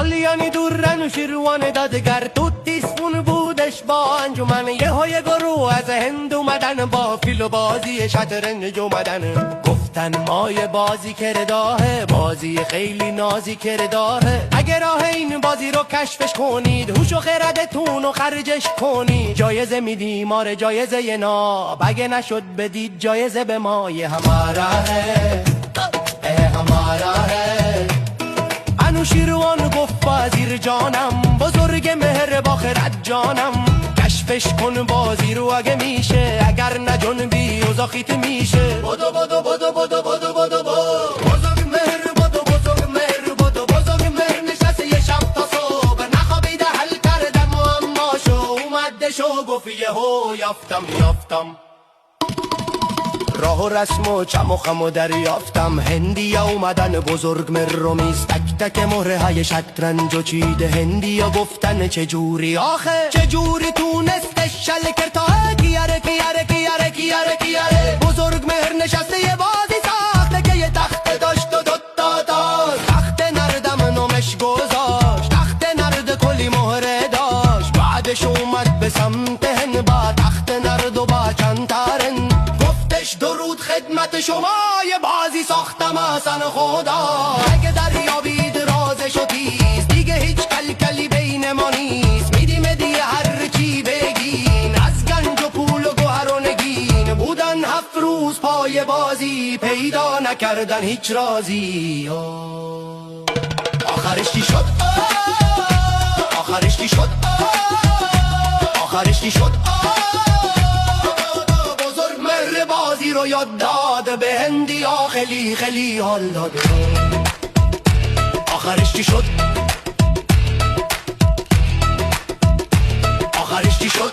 سالیانی دورن و شیروان دادگر تو تیسفون بودش با انجمن یه های گروه از هند اومدن با فیل و بازی شطرنج اومدن گفتن مای بازی کرداهه بازی خیلی نازی کرداهه اگه راه این بازی رو کشفش کنید هوش و خردتون رو خرجش کنید جایزه میدیم ماره جایزه یه ناب اگه نشد بدید جایزه به ما یه همارا ہے همارا ہے انوشیروان گفت وزیر جانم بزرگ مهر با خرد جانم کشفش کن بازی رو اگه میشه اگر نجنبی اوزاخیت میشه بدو بدو بدو بدو بدو بدو بزرگ مهر بدو بزرگ مهر بدو بزرگ مهر نشسته یه شب تا صبح نخوابیده حل کردم اما شو اومده شو گفت یهو یافتم راه و رسم و چم و خم و دریافتم هندیا اومدن بزرگ مر رو میز تک تک مهره های شطرنج و چیده هندیا گفتن چجوری آخه چجوری تونستش شل کرتا کیاره کیاره کیاره کیاره کیاره بزرگ مهر نشسته یه بازی ساخته که یه تخت داشت و دوتا داشت تخت نردم نومش گذاشت تخت نرد کلی مهره داشت بعدش اومد به سمت هن با تخت نرد و با چند ترن درود خدمت شما یه بازی ساختم اصلا خدا اگه دریابید رازش و تیز دیگه هیچ کلکلی بین ما نیست میدیم دیگه هر چی بگین از گنج و پول و گوهر و نگین بودن 7 روز پای بازی پیدا نکردن هیچ رازی آخرش چی شد آخرش چی شد آخرش چی شد بازی رو یاد داد به هندیا خیلی خیلی حال داد آخرش چی شد آخرش چی شد